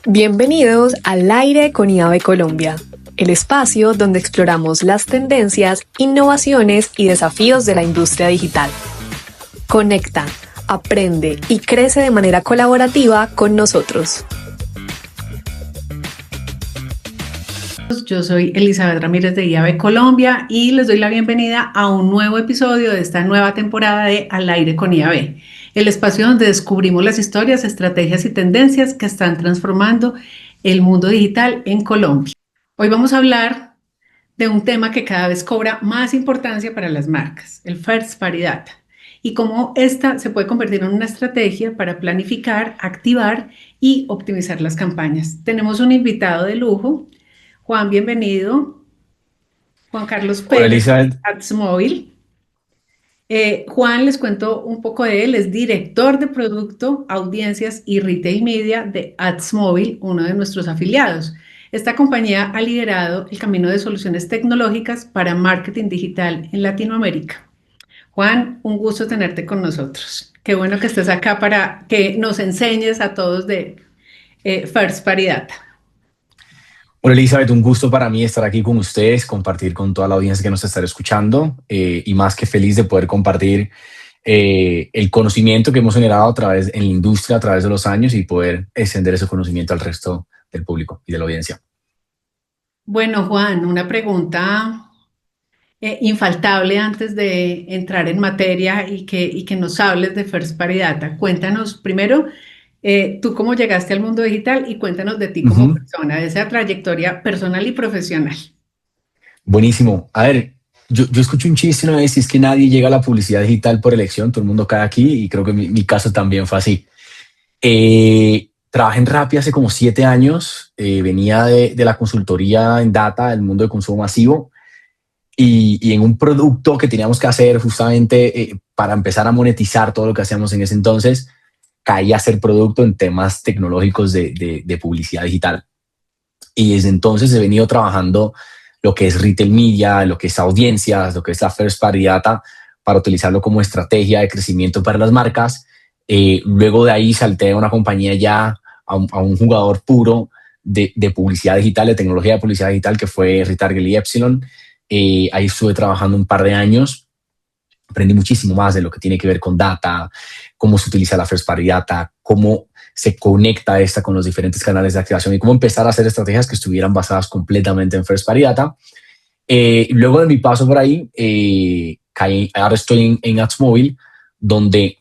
Bienvenidos al Aire con IAB Colombia, el espacio donde exploramos las tendencias, innovaciones y desafíos de la industria digital. Conecta, aprende y crece de manera colaborativa con nosotros. Yo soy Elizabeth Ramírez de IAB Colombia y les doy la bienvenida a un nuevo episodio de esta nueva temporada de Al Aire con IAB, el espacio donde descubrimos las historias, estrategias y tendencias que están transformando el mundo digital en Colombia. Hoy vamos a hablar de un tema que cada vez cobra más importancia para las marcas, el First Party Data, y cómo esta se puede convertir en una estrategia para planificar, activar y optimizar las campañas. Tenemos un invitado de lujo. Juan, bienvenido. Juan Carlos Hola, Pérez, Elizabeth. AdsMobile. Juan, les cuento un poco de él, es director de producto, audiencias y retail media de AdsMobile, uno de nuestros afiliados. Esta compañía ha liderado el camino de soluciones tecnológicas para marketing digital en Latinoamérica. Juan, un gusto tenerte con nosotros. Qué bueno que estés acá para que nos enseñes a todos de First Party Data. Hola, Elizabeth, un gusto para mí estar aquí con ustedes, compartir con toda la audiencia que nos estará escuchando y más que feliz de poder compartir el conocimiento que hemos generado en la industria a través de los años y poder extender ese conocimiento al resto del público y de la audiencia. Bueno, Juan, una pregunta infaltable antes de entrar en materia y que nos hables de First Party Data. Cuéntanos primero tú cómo llegaste al mundo digital y cuéntanos de ti como persona, de esa trayectoria personal y profesional. Buenísimo. A ver, yo escuché un chiste una vez y es que nadie llega a la publicidad digital por elección, todo el mundo cae aquí y creo que mi caso también fue así. Trabajé en Rappi hace como 7 años, venía de la consultoría en data del mundo de consumo masivo y en un producto que teníamos que hacer justamente para empezar a monetizar todo lo que hacíamos en ese entonces, caí a hacer producto en temas tecnológicos de publicidad digital. Y desde entonces he venido trabajando lo que es retail media, lo que es audiencias, lo que es la First Party Data, para utilizarlo como estrategia de crecimiento para las marcas. Luego de ahí salté a una compañía ya, a un jugador puro de publicidad digital, de tecnología de publicidad digital, que fue Retarget y Epsilon. Ahí estuve trabajando un par de años. Aprendí muchísimo más de lo que tiene que ver con data, cómo se utiliza la First Party Data, cómo se conecta esta con los diferentes canales de activación y cómo empezar a hacer estrategias que estuvieran basadas completamente en First Party Data. Luego de mi paso por ahí, ahora estoy en AdsMobile, donde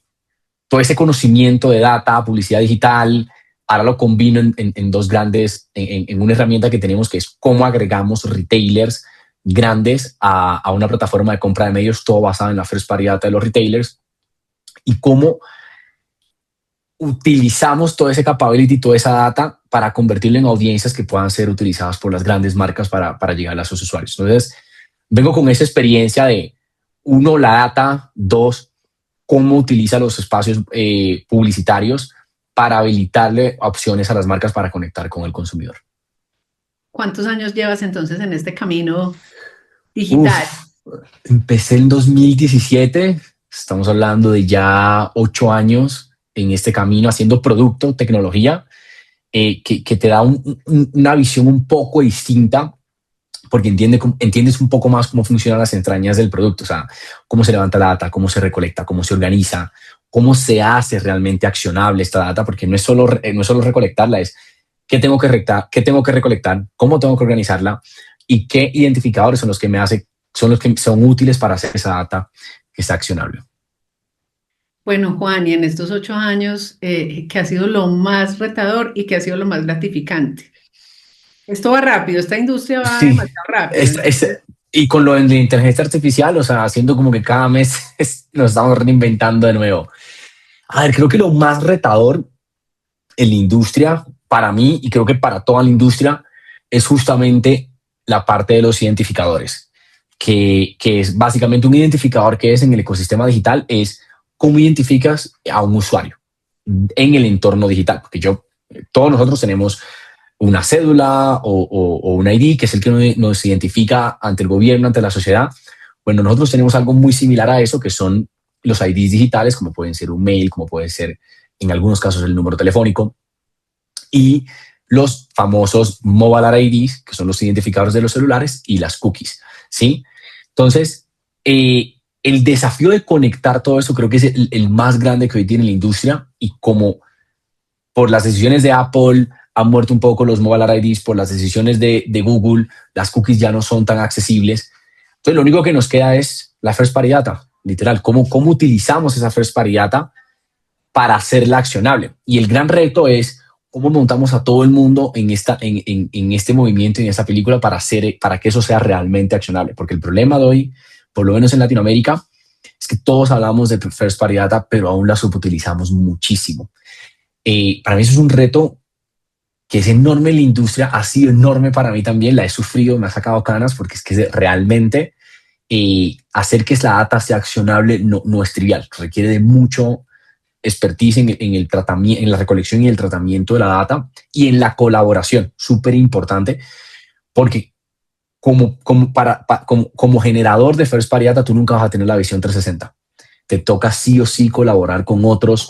todo ese conocimiento de data, publicidad digital, ahora lo combino en dos grandes, en una herramienta que tenemos que es cómo agregamos retailers grandes a una plataforma de compra de medios, todo basado en la First Party Data de los retailers, y cómo utilizamos todo ese capability, toda esa data para convertirlo en audiencias que puedan ser utilizadas por las grandes marcas para llegar a sus usuarios. Entonces, vengo con esa experiencia de, 1, la data, 2, cómo utiliza los espacios publicitarios para habilitarle opciones a las marcas para conectar con el consumidor. ¿Cuántos años llevas entonces en este camino digital? Empecé en 2017, estamos hablando de ya 8 años en este camino haciendo producto, tecnología, que te da una visión un poco distinta porque entiendes un poco más cómo funcionan las entrañas del producto, o sea, cómo se levanta la data, cómo se recolecta, cómo se organiza, cómo se hace realmente accionable esta data, porque no es solo recolectarla, es qué tengo que recolectar, cómo tengo que organizarla y qué identificadores son los que son útiles para hacer esa data que está accionable. Bueno, Juan, y en estos 8 años, ¿qué ha sido lo más retador y qué ha sido lo más gratificante? Esto va rápido, esta industria va demasiado rápido. Y con lo de la inteligencia artificial, o sea, haciendo como que cada mes nos estamos reinventando de nuevo. A ver, creo que lo más retador en la industria, para mí, y creo que para toda la industria, es justamente la parte de los identificadores, que es básicamente un identificador que es en el ecosistema digital, es cómo identificas a un usuario en el entorno digital. Porque todos nosotros tenemos una cédula o un ID, que es el que nos identifica ante el gobierno, ante la sociedad. Bueno, nosotros tenemos algo muy similar a eso, que son los IDs digitales, como pueden ser un mail, como puede ser en algunos casos el número telefónico. y los famosos Mobile IDs, que son los identificadores de los celulares, y las cookies, ¿sí? Entonces, el desafío de conectar todo eso creo que es el más grande que hoy tiene la industria, y como por las decisiones de Apple han muerto un poco los Mobile IDs, por las decisiones de Google, las cookies ya no son tan accesibles. Entonces, lo único que nos queda es la first party data, literal, cómo utilizamos esa first party data para hacerla accionable. Y el gran reto es cómo montamos a todo el mundo en este movimiento, en esta película, para que eso sea realmente accionable. Porque el problema de hoy, por lo menos en Latinoamérica, es que todos hablamos de first party data, pero aún la subutilizamos muchísimo. Para mí eso es un reto que es enorme en la industria, ha sido enorme para mí también, la he sufrido, me ha sacado canas, porque es que realmente hacer que la data sea accionable no es trivial, requiere de mucho expertise en el tratamiento, en la recolección y el tratamiento de la data, y en la colaboración, súper importante, porque como generador de first party data, tú nunca vas a tener la visión 360. Te toca sí o sí colaborar con otros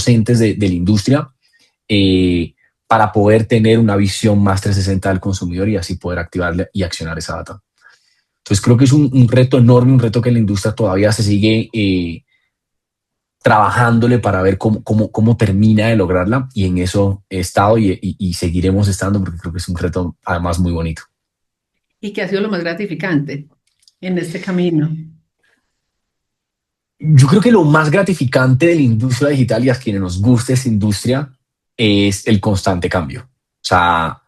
entes de la industria para poder tener una visión más 360 del consumidor y así poder activarle y accionar esa data. Entonces creo que es un reto enorme, un reto que la industria todavía se sigue trabajándole para ver cómo termina de lograrla, y en eso he estado y seguiremos estando, porque creo que es un reto además muy bonito. ¿Y qué ha sido lo más gratificante en este camino? Yo creo que lo más gratificante de la industria digital, y a quienes nos gusta esa industria, es el constante cambio. O sea,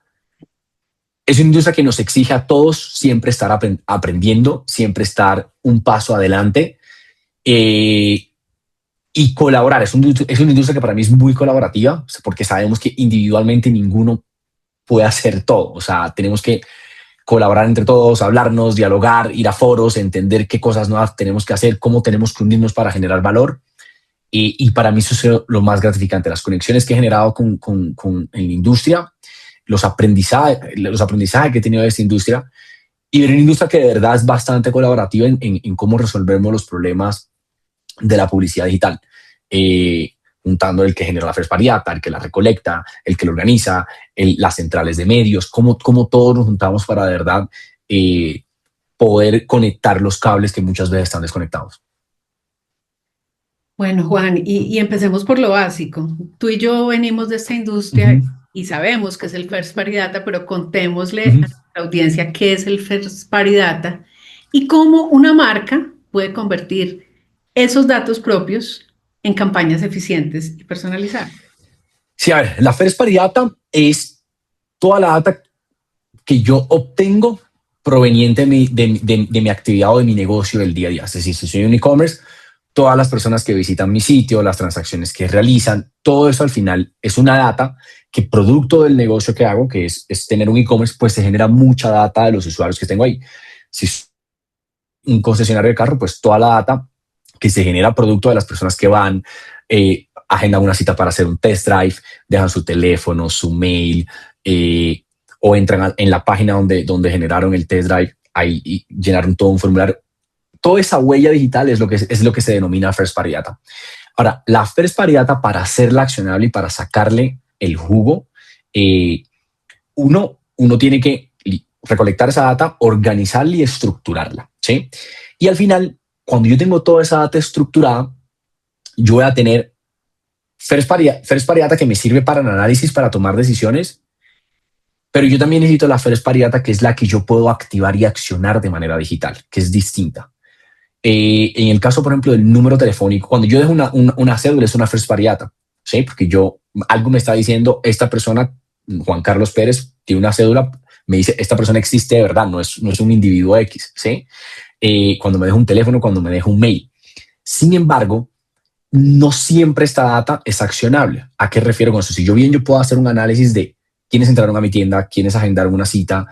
es una industria que nos exige a todos siempre estar aprendiendo, siempre estar un paso adelante y colaborar. Es una industria que para mí es muy colaborativa, porque sabemos que individualmente ninguno puede hacer todo. O sea, tenemos que colaborar entre todos, hablarnos, dialogar, ir a foros, entender qué cosas nuevas tenemos que hacer, cómo tenemos que unirnos para generar valor. Y para mí eso es lo más gratificante, las conexiones que he generado en la industria, los aprendizajes que he tenido de esta industria, y ver una industria que de verdad es bastante colaborativa en cómo resolvemos los problemas de la publicidad digital, juntando el que genera la first party data, el que la recolecta, el que lo organiza, las centrales de medios, cómo todos nos juntamos para de verdad poder conectar los cables que muchas veces están desconectados. Bueno, Juan, y empecemos por lo básico. Tú y yo venimos de esta industria y sabemos que es el first party data, pero contémosle a nuestra audiencia qué es el first party data y cómo una marca puede convertir esos datos propios en campañas eficientes y personalizadas. Sí, a ver, la first party data es toda la data que yo obtengo proveniente de mi actividad o de mi negocio del día a día. Es decir, si soy un e-commerce, todas las personas que visitan mi sitio, las transacciones que realizan, todo eso al final es una data que, producto del negocio que hago, que es tener un e-commerce, pues se genera mucha data de los usuarios que tengo ahí. Si es un concesionario de carro, pues toda la data que se genera producto de las personas que van, agendan una cita para hacer un test drive, dejan su teléfono, su mail, o entran en la página donde generaron el test drive, ahí y llenaron todo un formulario. Toda esa huella digital es lo que se denomina first party data. Ahora, la first party data, para hacerla accionable y para sacarle el jugo, uno tiene que recolectar esa data, organizarla y estructurarla, ¿sí? Y al final, cuando yo tengo toda esa data estructurada, yo voy a tener first party data que me sirve para el análisis, para tomar decisiones, pero yo también necesito la first party data, que es la que yo puedo activar y accionar de manera digital, que es distinta. En el caso, por ejemplo, del número telefónico, cuando yo dejo una cédula, es una first party data, ¿sí? Porque algo me está diciendo, esta persona, Juan Carlos Pérez, tiene una cédula, me dice, esta persona existe de verdad, no es un individuo X, ¿sí? Cuando me dejo un teléfono, cuando me dejo un mail. Sin embargo, no siempre esta data es accionable. ¿A qué refiero con eso? Si yo puedo hacer un análisis de quiénes entraron a mi tienda, quiénes agendaron una cita,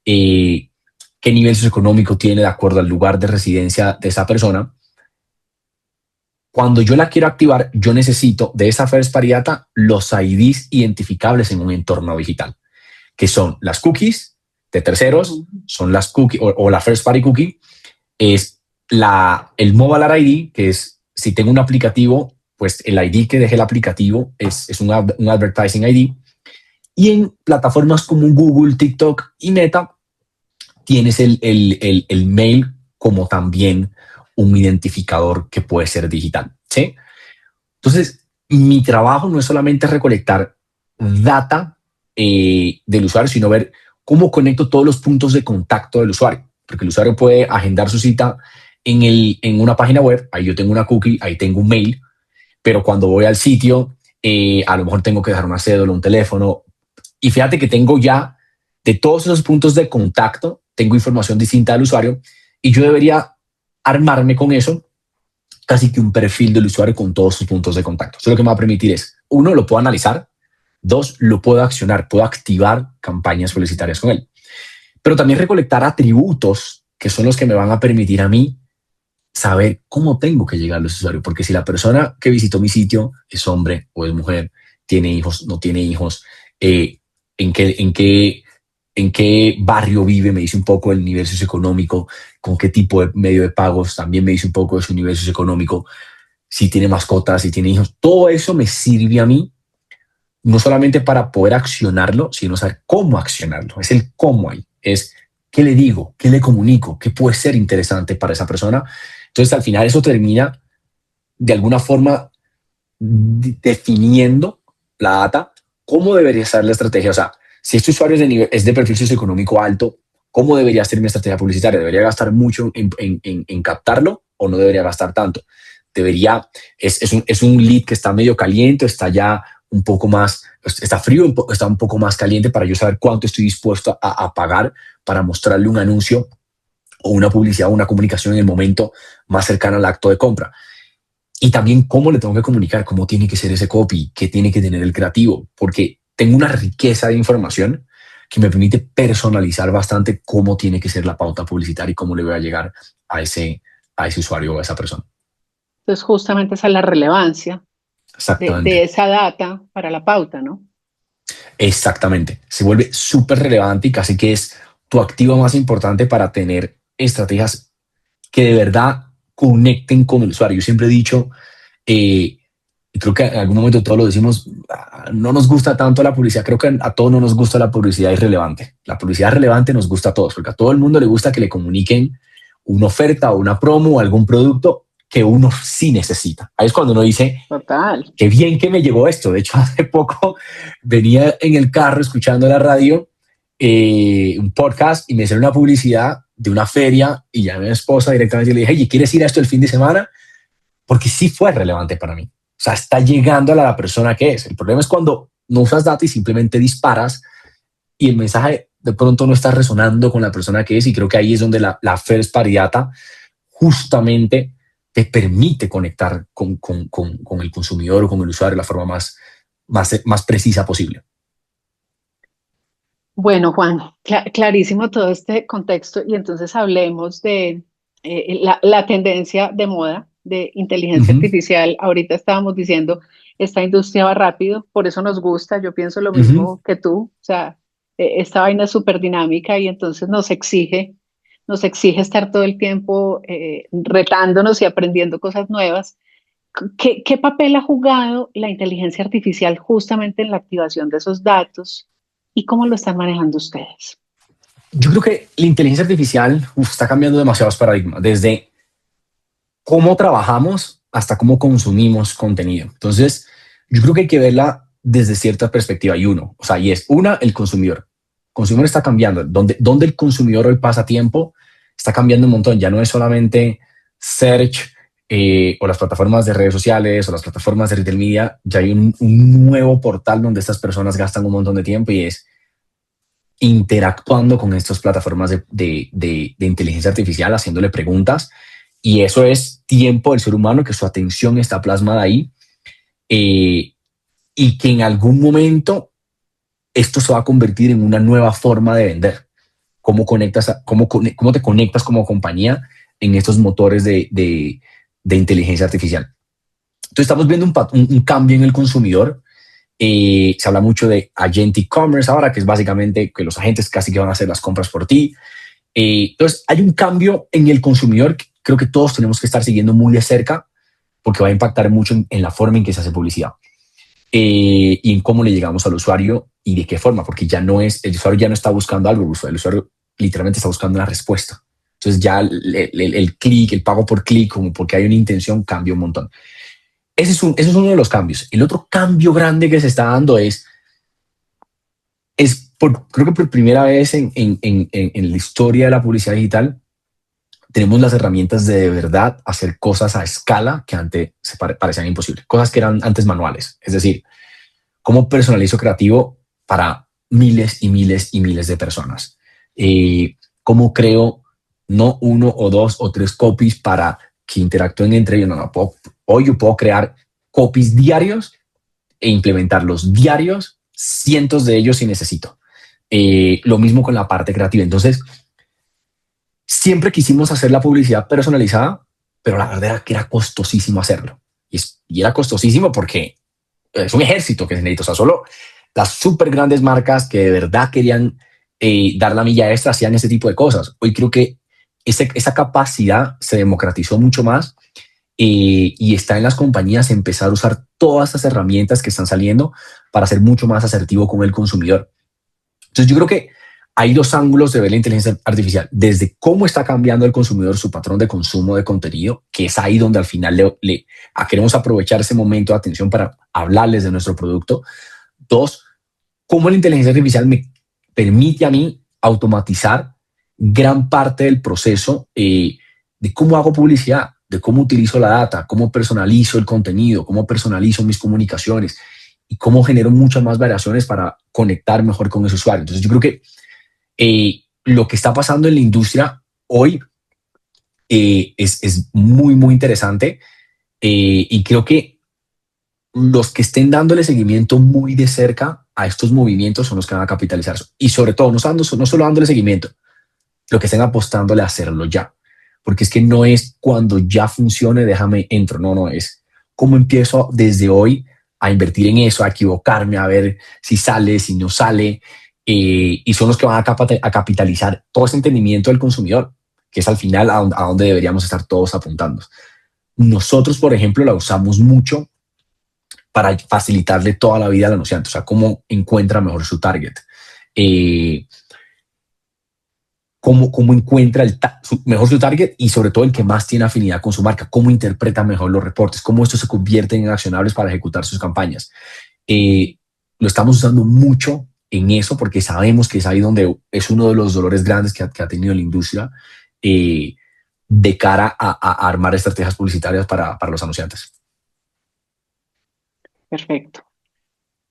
qué nivel socioeconómico tiene de acuerdo al lugar de residencia de esa persona. Cuando yo la quiero activar, yo necesito de esa first party data los IDs identificables en un entorno digital, que son las cookies de terceros, son las cookies o la first party cookie, es el mobile ID, que es si tengo un aplicativo, pues el ID que deje el aplicativo es un advertising ID. Y en plataformas como Google, TikTok y Meta, tienes el mail como también un identificador que puede ser digital, ¿sí? Entonces, mi trabajo no es solamente recolectar data del usuario, sino ver cómo conecto todos los puntos de contacto del usuario, porque el usuario puede agendar su cita en una página web, ahí yo tengo una cookie, ahí tengo un mail, pero cuando voy al sitio, a lo mejor tengo que dejar una cédula, un teléfono, y fíjate que tengo ya de todos esos puntos de contacto, tengo información distinta del usuario, y yo debería armarme con eso, casi que un perfil del usuario con todos sus puntos de contacto. Eso lo que me va a permitir es, uno, lo puedo analizar, dos, lo puedo accionar, puedo activar campañas publicitarias con él. Pero también recolectar atributos que son los que me van a permitir a mí saber cómo tengo que llegar a los usuarios. Porque si la persona que visitó mi sitio es hombre o es mujer, tiene hijos, no tiene hijos, en qué barrio vive, me dice un poco el nivel socioeconómico, con qué tipo de medio de pagos, también me dice un poco de su nivel socioeconómico, si tiene mascotas, si tiene hijos. Todo eso me sirve a mí, no solamente para poder accionarlo, sino saber cómo accionarlo. Es el cómo ahí, es qué le digo, qué le comunico, qué puede ser interesante para esa persona. Entonces, al final eso termina de alguna forma definiendo la data, cómo debería ser la estrategia. O sea, si este usuario es de perfil socioeconómico alto, ¿cómo debería ser mi estrategia publicitaria? ¿Debería gastar mucho en captarlo o no debería gastar tanto? Es un lead que está medio caliente, está ya un poco más, está frío, está un poco más caliente, para yo saber cuánto estoy dispuesto a pagar para mostrarle un anuncio o una publicidad o una comunicación en el momento más cercano al acto de compra. Y también cómo le tengo que comunicar, cómo tiene que ser ese copy, qué tiene que tener el creativo, porque tengo una riqueza de información que me permite personalizar bastante cómo tiene que ser la pauta publicitaria y cómo le voy a llegar a ese usuario o a esa persona. Entonces, justamente esa es la relevancia de esa data para la pauta, ¿no? Exactamente. Se vuelve súper relevante y casi que es tu activo más importante para tener estrategias que de verdad conecten con el usuario. Yo siempre he dicho, y creo que en algún momento todos lo decimos, no nos gusta tanto la publicidad. Creo que a todos no nos gusta la publicidad irrelevante. La publicidad relevante nos gusta a todos, porque a todo el mundo le gusta que le comuniquen una oferta o una promo o algún producto que uno sí necesita. Ahí es cuando uno dice, total, qué bien que me llegó esto. De hecho, hace poco venía en el carro escuchando la radio, un podcast, y me hicieron una publicidad de una feria y llamé a mi esposa directamente y le dije, hey, ¿quieres ir a esto el fin de semana? Porque sí fue relevante para mí. O sea, está llegando a la persona que es. El problema es cuando no usas data y simplemente disparas y el mensaje de pronto no está resonando con la persona que es, y creo que ahí es donde la first party data justamente te permite conectar con el consumidor o con el usuario de la forma más precisa posible. Bueno, Juan, clarísimo todo este contexto, y entonces hablemos de la tendencia de moda de inteligencia artificial. Ahorita estábamos diciendo, esta industria va rápido, por eso nos gusta, yo pienso lo mismo que tú, o sea, esta vaina es súper dinámica y entonces nos exige estar todo el tiempo retándonos y aprendiendo cosas nuevas. ¿Qué papel ha jugado la inteligencia artificial justamente en la activación de esos datos y cómo lo están manejando ustedes? Yo creo que la inteligencia artificial está cambiando demasiados paradigmas, desde cómo trabajamos hasta cómo consumimos contenido. Entonces, yo creo que hay que verla desde cierta perspectiva. Y es el consumidor. El consumidor está cambiando. Donde el consumidor hoy pasa tiempo está cambiando un montón. Ya no es solamente search o las plataformas de redes sociales o las plataformas de retail media. Ya hay un nuevo portal donde estas personas gastan un montón de tiempo, y es interactuando con estas plataformas de inteligencia artificial, haciéndole preguntas. Y eso es tiempo del ser humano, que su atención está plasmada ahí, y que en algún momento esto se va a convertir en una nueva forma de vender. Cómo te conectas como compañía en estos motores de inteligencia artificial. Entonces estamos viendo un cambio en el consumidor. Se habla mucho de agentic commerce ahora, que es básicamente que los agentes casi que van a hacer las compras por ti. Entonces hay un cambio en el consumidor que creo que todos tenemos que estar siguiendo muy de cerca, porque va a impactar mucho en la forma en que se hace publicidad y en cómo le llegamos al usuario y de qué forma, porque ya no es, el usuario ya no está buscando algo, el usuario literalmente está buscando una respuesta. Entonces ya el clic, el pago por clic, como porque hay una intención, cambia un montón. Ese es uno de los cambios. El otro cambio grande que se está dando creo que por primera vez en la historia de la publicidad digital, tenemos las herramientas de verdad hacer cosas a escala que antes parecían imposibles, cosas que eran antes manuales. Es decir, cómo personalizo creativo para miles y miles y miles de personas. Cómo creo no 1 o 2 o 3 copies para que interactúen entre ellos. Hoy yo puedo crear copies diarios e implementarlos diarios, cientos de ellos si necesito. Lo mismo con la parte creativa. Entonces, siempre quisimos hacer la publicidad personalizada, pero la verdad era que era costosísimo hacerlo. Y era costosísimo porque es un ejército que se necesita. O sea, solo las súper grandes marcas que de verdad querían dar la milla extra hacían ese tipo de cosas. Hoy creo que esa capacidad se democratizó mucho más y está en las compañías empezar a usar todas estas herramientas que están saliendo para ser mucho más asertivo con el consumidor. Entonces yo creo que hay dos ángulos de ver la inteligencia artificial, desde cómo está cambiando el consumidor su patrón de consumo de contenido, que es ahí donde al final queremos aprovechar ese momento de atención para hablarles de nuestro producto. Dos, cómo la inteligencia artificial me permite a mí automatizar gran parte del proceso de cómo hago publicidad, de cómo utilizo la data, cómo personalizo el contenido, cómo personalizo mis comunicaciones y cómo genero muchas más variaciones para conectar mejor con ese usuario. Entonces yo creo que lo que está pasando en la industria hoy es muy, muy interesante y creo que los que estén dándole seguimiento muy de cerca a estos movimientos son los que van a capitalizar eso. Y sobre todo, no solo dándole seguimiento, lo que estén apostándole a hacerlo ya. Porque es que no es cuando ya funcione, déjame entro. No, es cómo empiezo desde hoy a invertir en eso, a equivocarme, a ver si sale, si no sale. Y son los que van a capitalizar todo ese entendimiento del consumidor, que es al final a donde deberíamos estar todos apuntando. Nosotros, por ejemplo, la usamos mucho para facilitarle toda la vida al anunciante, o sea, cómo encuentra mejor su target, cómo encuentra mejor su target y sobre todo el que más tiene afinidad con su marca, cómo interpreta mejor los reportes, cómo estos se convierten en accionables para ejecutar sus campañas. Lo estamos usando mucho en eso porque sabemos que es ahí donde es uno de los dolores grandes que ha tenido la industria de cara a armar estrategias publicitarias para los anunciantes. Perfecto.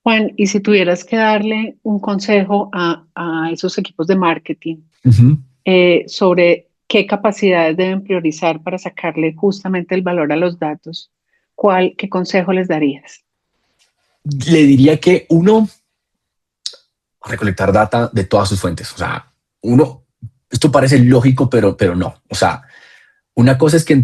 Juan, y si tuvieras que darle un consejo a esos equipos de marketing sobre qué capacidades deben priorizar para sacarle justamente el valor a los datos, ¿qué consejo les darías? Le diría que uno, recolectar data de todas sus fuentes. O sea, esto parece lógico, pero no. O sea, una cosa es que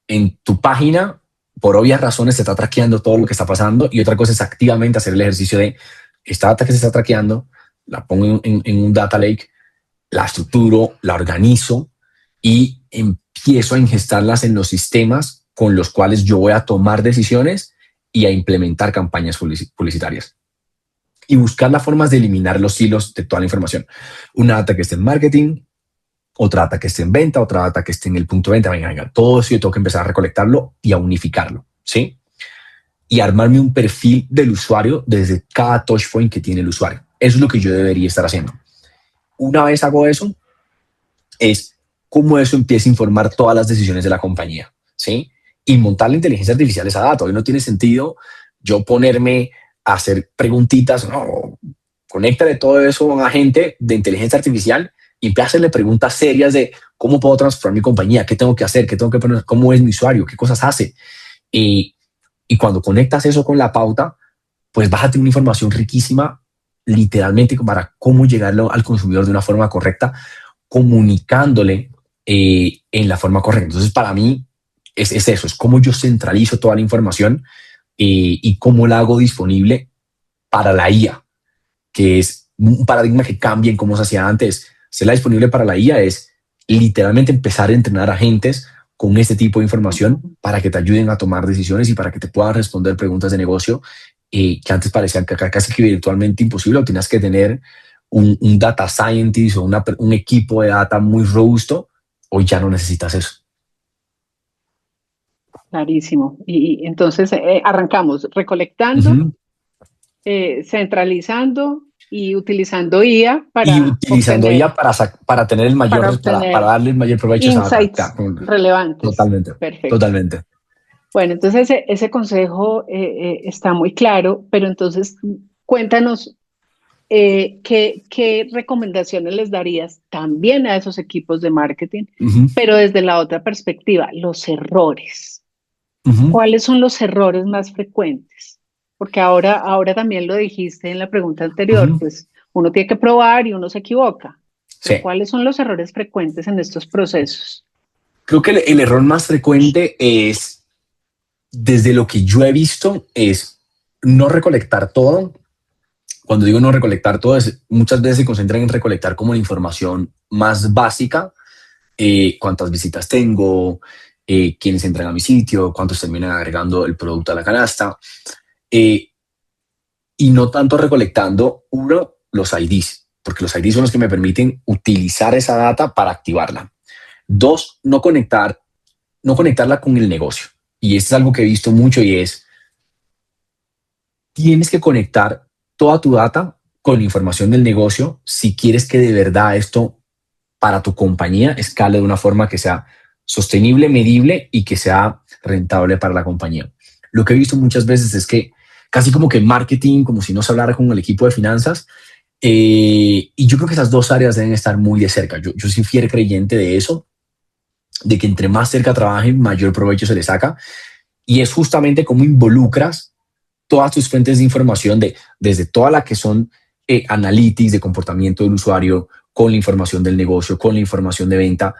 en tu página, por obvias razones, se está traqueando todo lo que está pasando, y otra cosa es activamente hacer el ejercicio de esta data que se está traqueando, la pongo en un data lake, la estructuro, la organizo y empiezo a ingestarlas en los sistemas con los cuales yo voy a tomar decisiones y a implementar campañas publicitarias. Y buscar las formas de eliminar los hilos de toda la información. Una data que esté en marketing, otra data que esté en venta, otra data que esté en el punto de venta. Venga, todo eso yo tengo que empezar a recolectarlo y a unificarlo, ¿sí? Y armarme un perfil del usuario desde cada touch point que tiene el usuario. Eso es lo que yo debería estar haciendo. Una vez hago eso, es cómo eso empieza a informar todas las decisiones de la compañía, ¿sí? Y montar la inteligencia artificial a esa data. Hoy no tiene sentido yo ponerme a hacer preguntitas, no, conéctale todo eso a un agente de inteligencia artificial y empieza a hacerle preguntas serias de cómo puedo transformar mi compañía, qué tengo que hacer, qué tengo que poner, cómo es mi usuario, qué cosas hace. Y cuando conectas eso con la pauta, pues vas a tener una información riquísima, literalmente, para cómo llegarlo al consumidor de una forma correcta, comunicándole en la forma correcta. Entonces, para mí, es eso, es cómo yo centralizo toda la información y cómo la hago disponible para la IA, que es un paradigma que cambia en cómo se hacía antes. Serla disponible para la IA es literalmente empezar a entrenar agentes con este tipo de información para que te ayuden a tomar decisiones y para que te puedan responder preguntas de negocio que antes parecían casi que virtualmente imposible, o tenías que tener un data scientist o un equipo de data muy robusto. Hoy ya no necesitas eso. Clarísimo. Y entonces arrancamos recolectando, centralizando y utilizando IA Y para utilizando obtener, IA para tener el mayor, para darle el mayor provecho a esa data. insights relevantes. Totalmente. Perfecto. Totalmente. Bueno, entonces ese consejo está muy claro, pero entonces cuéntanos qué recomendaciones les darías también a esos equipos de marketing, pero desde la otra perspectiva, los errores. ¿Cuáles son los errores más frecuentes? Porque ahora también lo dijiste en la pregunta anterior, pues uno tiene que probar y uno se equivoca. Sí. ¿Cuáles son los errores frecuentes en estos procesos? Creo que el error más frecuente es, desde lo que yo he visto, es no recolectar todo. Cuando digo no recolectar todo, muchas veces se concentran en recolectar como la información más básica, cuántas visitas tengo, quiénes entran a mi sitio, cuántos terminan agregando el producto a la canasta, y no tanto recolectando, uno, los IDs, porque los IDs son los que me permiten utilizar esa data para activarla. Dos, no conectarla con el negocio. Y esto es algo que he visto mucho, y es, tienes que conectar toda tu data con la información del negocio si quieres que de verdad esto para tu compañía escale de una forma que sea sostenible, medible y que sea rentable para la compañía. Lo que he visto muchas veces es que casi como que marketing, como si no se hablara con el equipo de finanzas, y yo creo que esas dos áreas deben estar muy de cerca. Yo soy fiel creyente de eso, de que entre más cerca trabajen, mayor provecho se les saca, y es justamente cómo involucras todas tus fuentes de información, desde todas las que son analytics de comportamiento del usuario, con la información del negocio, con la información de venta,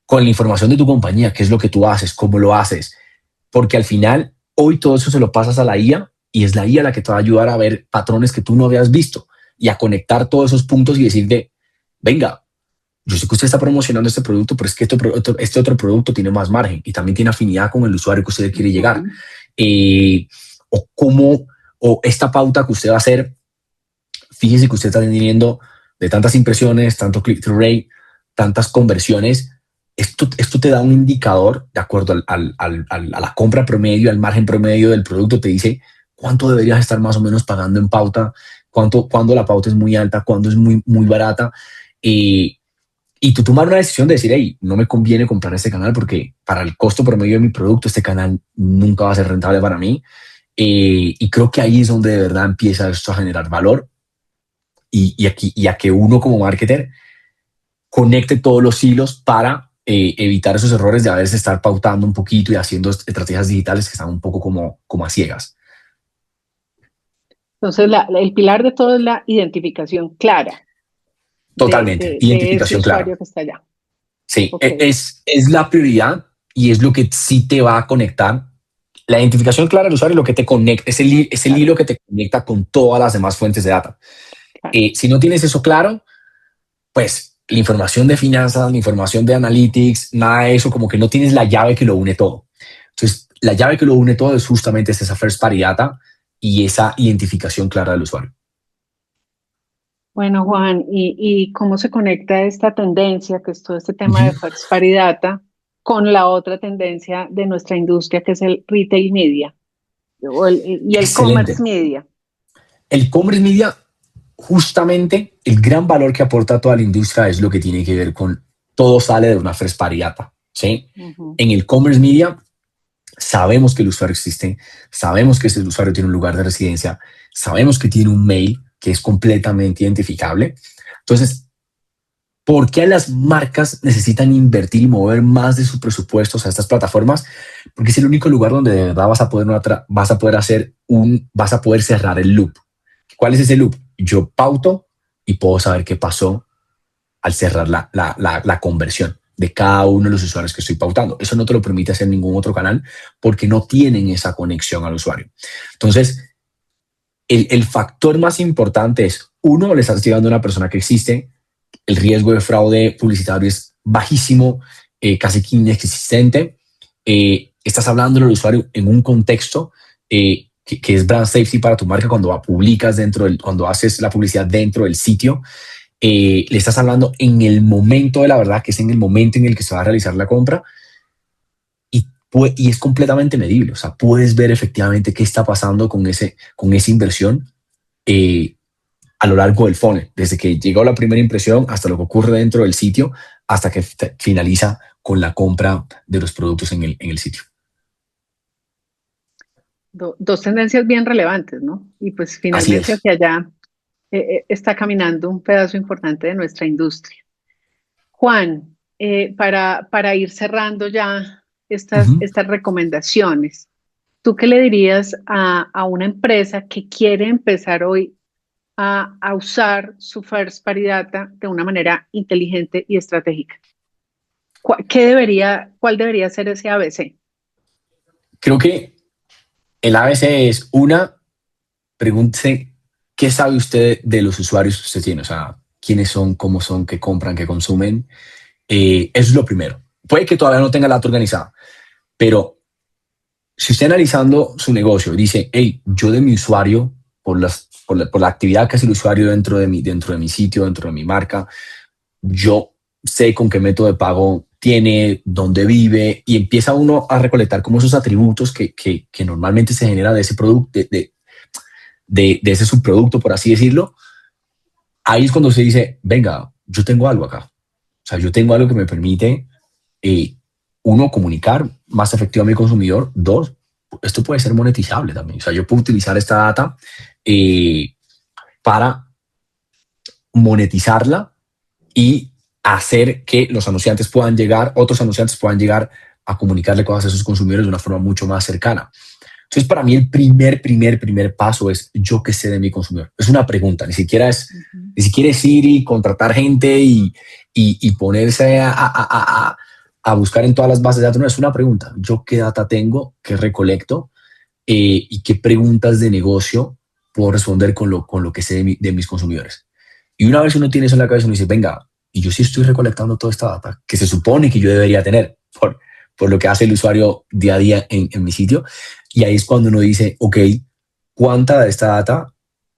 con la información de tu compañía, qué es lo que tú haces, cómo lo haces, porque al final hoy todo eso se lo pasas a la IA, y es la IA la que te va a ayudar a ver patrones que tú no habías visto y a conectar todos esos puntos y decirte, venga, yo sé que usted está promocionando este producto, pero es que este otro producto tiene más margen y también tiene afinidad con el usuario que usted quiere llegar. O esta pauta que usted va a hacer, fíjese que usted está teniendo de tantas impresiones, tanto click-through rate, tantas conversiones. Esto te da un indicador de acuerdo a la compra promedio, al margen promedio del producto. Te dice cuánto deberías estar más o menos pagando en pauta, cuándo la pauta es muy alta, cuándo es muy, muy barata. Y tú tomar una decisión de decir, hey, no me conviene comprar este canal porque para el costo promedio de mi producto, este canal nunca va a ser rentable para mí. Y creo que ahí es donde de verdad empieza esto a generar valor, y a que uno como marketer conecte todos los hilos para evitar esos errores de a veces estar pautando un poquito y haciendo estrategias digitales que están un poco como a ciegas. Entonces, el pilar de todo es la identificación clara. Totalmente, identificación ese usuario clara. que está allá. Sí, Okay. es la prioridad y es lo que sí te va a conectar. La identificación clara del usuario es lo que te conecta, es el hilo que te conecta con todas las demás fuentes de data. Claro. Si no tienes eso claro, pues la información de finanzas, la información de analytics, nada de eso, como que no tienes la llave que lo une todo. Entonces, la llave que lo une todo es justamente esa first party data y esa identificación clara del usuario. Bueno, Juan, ¿y cómo se conecta esta tendencia, que es todo este tema de first party data, con la otra tendencia de nuestra industria, que es el retail media y el commerce media? El commerce media, justamente el gran valor que aporta a toda la industria es lo que tiene que ver con todo sale de una first party data, ¿sí? En el commerce media sabemos que el usuario existe, sabemos que ese usuario tiene un lugar de residencia, sabemos que tiene un mail que es completamente identificable. Entonces, ¿por qué las marcas necesitan invertir y mover más de sus presupuestos a estas plataformas? Porque es el único lugar donde de verdad vas a poder cerrar el loop. ¿Cuál es ese loop? Yo pauto y puedo saber qué pasó al cerrar la conversión de cada uno de los usuarios que estoy pautando. Eso no te lo permite hacer ningún otro canal porque no tienen esa conexión al usuario. Entonces, el factor más importante es, uno, le estás llegando a una persona que existe, el riesgo de fraude publicitario es bajísimo, casi que inexistente. Estás hablando al usuario en un contexto que es brand safety para tu marca cuando publicas cuando haces la publicidad dentro del sitio. Le estás hablando en el momento de la verdad, que es en el momento en el que se va a realizar la compra, y es completamente medible. O sea, puedes ver efectivamente qué está pasando con esa inversión a lo largo del funnel, desde que llegó la primera impresión hasta lo que ocurre dentro del sitio, hasta que finaliza con la compra de los productos en el sitio. Dos tendencias bien relevantes, ¿no? Y pues Así finalmente es. hacia allá está caminando un pedazo importante de nuestra industria. Juan, para ir cerrando ya Ujú. estas recomendaciones, ¿tú qué le dirías a una empresa que quiere empezar hoy a usar su First Party Data de una manera inteligente y estratégica? ¿Cuál debería ser ese ABC? Creo que el ABC es pregúntese qué sabe usted de los usuarios que usted tiene, o sea, quiénes son, cómo son, qué compran, qué consumen. Eso es lo primero. Puede que todavía no tenga la data organizada, pero si usted analizando su negocio dice, hey, yo de mi usuario, por la actividad que hace el usuario dentro de mi sitio, dentro de mi marca, yo sé con qué método de pago tiene, dónde vive, y empieza uno a recolectar como esos atributos que normalmente se genera de ese producto, de ese subproducto, por así decirlo. Ahí es cuando se dice, venga, yo tengo algo acá. O sea, yo tengo algo que me permite, eh, uno, comunicar más efectivo a mi consumidor. Dos, esto puede ser monetizable también. O sea, yo puedo utilizar esta data para monetizarla y hacer que otros anunciantes puedan llegar a comunicarle cosas a sus consumidores de una forma mucho más cercana. Entonces, para mí el primer paso es yo qué sé de mi consumidor. Es una pregunta, ni siquiera es ir y contratar gente y ponerse a buscar en todas las bases de datos. No, es una pregunta. Yo qué data tengo, qué recolecto y qué preguntas de negocio puedo responder con lo que sé de mis consumidores. Y una vez uno tiene eso en la cabeza, uno dice, venga, y yo sí estoy recolectando toda esta data que se supone que yo debería tener por lo que hace el usuario día a día en mi sitio. Y ahí es cuando uno dice, ok, ¿cuánta de esta data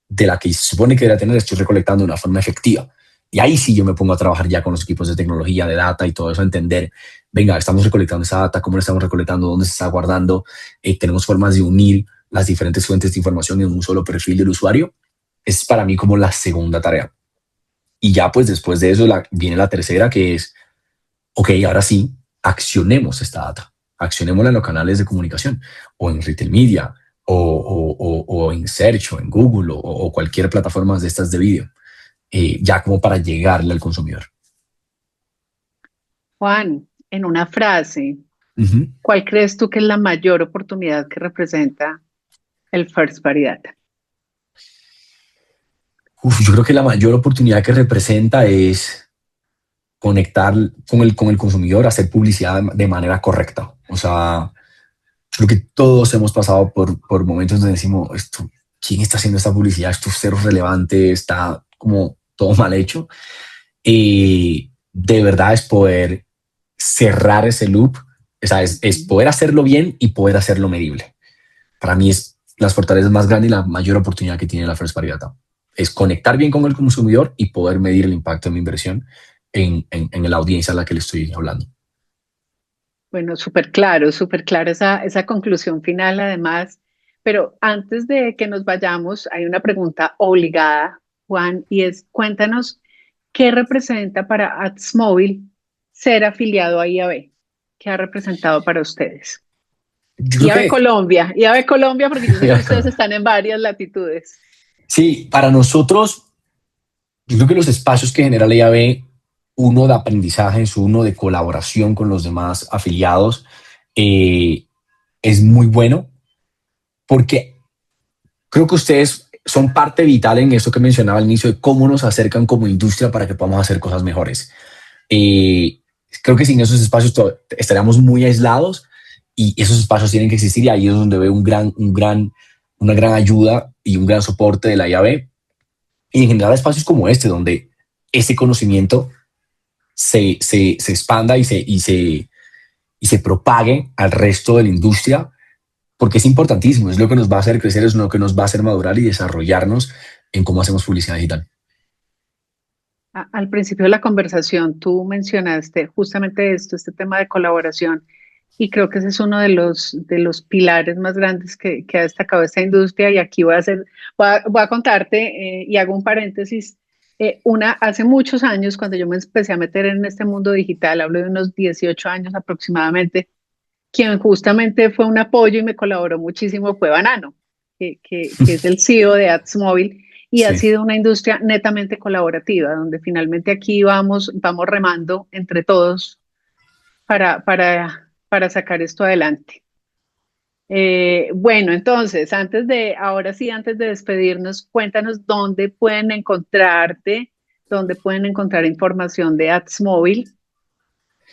de la que se supone que debería tener estoy recolectando de una forma efectiva? Y ahí sí yo me pongo a trabajar ya con los equipos de tecnología, de data y todo eso, a entender, venga, estamos recolectando esa data, cómo la estamos recolectando, dónde se está guardando, tenemos formas de unir las diferentes fuentes de información en un solo perfil del usuario. Es para mí como la segunda tarea. Y ya pues después de eso viene la tercera, que es, ok, ahora sí, accionemos esta data, accionémosla en los canales de comunicación o en retail media o en search o en Google o cualquier plataforma de estas de vídeo, ya como para llegarle al consumidor. Juan, en una frase, Uh-huh. ¿cuál crees tú que es la mayor oportunidad que representa el First Party Data? Yo creo que la mayor oportunidad que representa es conectar con el consumidor, hacer publicidad de manera correcta. O sea, creo que todos hemos pasado por momentos donde decimos, ¿quién está haciendo esta publicidad? Esto es cero relevante, está como todo mal hecho. De verdad es poder cerrar ese loop, o sea, es poder hacerlo bien y poder hacerlo medible. Para mí es las fortalezas más grandes y la mayor oportunidad que tiene la First Party Data. Es conectar bien con el consumidor y poder medir el impacto de mi inversión en la audiencia a la que le estoy hablando. Bueno, súper claro esa conclusión final además. Pero antes de que nos vayamos, hay una pregunta obligada, Juan, y es, cuéntanos qué representa para AdsMobile ser afiliado a IAB. ¿Qué ha representado para ustedes? Yo creo IAB Colombia, porque yo sé que ustedes están en varias latitudes. sí, para nosotros, yo creo que los espacios que genera la IAB, uno de aprendizaje, uno de colaboración con los demás afiliados, es muy bueno porque creo que ustedes son parte vital en eso que mencionaba al inicio de cómo nos acercan como industria para que podamos hacer cosas mejores. Creo que sin esos espacios estaríamos muy aislados y esos espacios tienen que existir y ahí es donde veo una gran ayuda y un gran soporte de la IAB y en general espacios como este donde ese conocimiento se expanda y se propague al resto de la industria, porque es importantísimo, es lo que nos va a hacer crecer, es lo que nos va a hacer madurar y desarrollarnos en cómo hacemos publicidad digital. Al principio de la conversación tú mencionaste justamente esto, este tema de colaboración, y creo que ese es uno de los pilares más grandes que ha destacado esta industria. Y aquí voy a contarte y hago un paréntesis. Hace muchos años, cuando yo me empecé a meter en este mundo digital, hablo de unos 18 años aproximadamente, quien justamente fue un apoyo y me colaboró muchísimo fue Banano, que es el CEO de AdsMobile, y ha Sí. sido una industria netamente colaborativa, donde finalmente aquí vamos remando entre todos para sacar esto adelante. Bueno, entonces, ahora sí, antes de despedirnos, cuéntanos dónde pueden encontrarte, dónde pueden encontrar información de AdsMobile,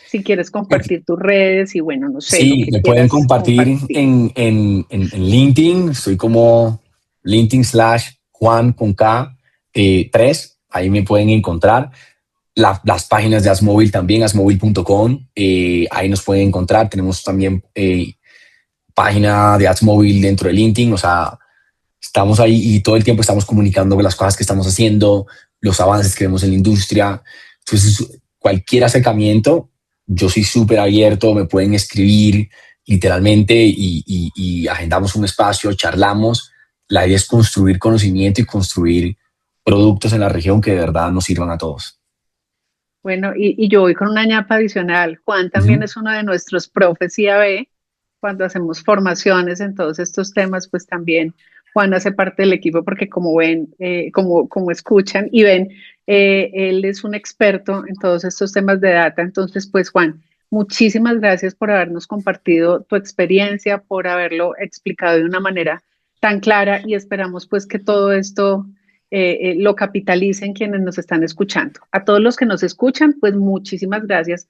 si quieres compartir tus redes y bueno, no sé, lo Sí, que me pueden quieras compartir compartir. en LinkedIn. Estoy como LinkedIn/Juan con K 3. Ahí me pueden encontrar. Las páginas de AdsMobile también, asmobile.com. Ahí nos pueden encontrar. Tenemos también página de AdsMobile dentro de LinkedIn. O sea, estamos ahí y todo el tiempo estamos comunicando las cosas que estamos haciendo, los avances que vemos en la industria. Entonces, cualquier acercamiento, yo soy súper abierto, me pueden escribir literalmente y agendamos un espacio, charlamos. La idea es construir conocimiento y construir productos en la región que de verdad nos sirvan a todos. Bueno, y yo voy con una ñapa adicional. Juan también Ujú. es uno de nuestros profes IAB. Cuando hacemos formaciones en todos estos temas, pues también Juan hace parte del equipo porque como ven, como escuchan y ven, él es un experto en todos estos temas de data. Entonces, pues Juan, muchísimas gracias por habernos compartido tu experiencia, por haberlo explicado de una manera tan clara y esperamos pues que todo esto lo capitalicen quienes nos están escuchando. A todos los que nos escuchan, pues muchísimas gracias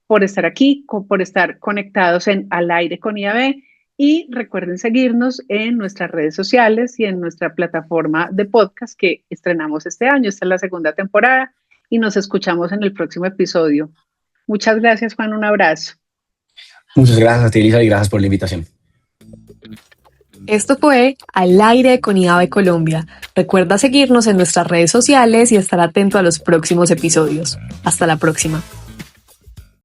por estar aquí, por estar conectados en Al Aire con IAB, y recuerden seguirnos en nuestras redes sociales y en nuestra plataforma de podcast que estrenamos este año. Esta es la segunda temporada y nos escuchamos en el próximo episodio. Muchas gracias, Juan. Un abrazo. Muchas gracias a ti, Elisa, y gracias por la invitación. Esto fue Al Aire con IAB Colombia. Recuerda seguirnos en nuestras redes sociales y estar atento a los próximos episodios. Hasta la próxima.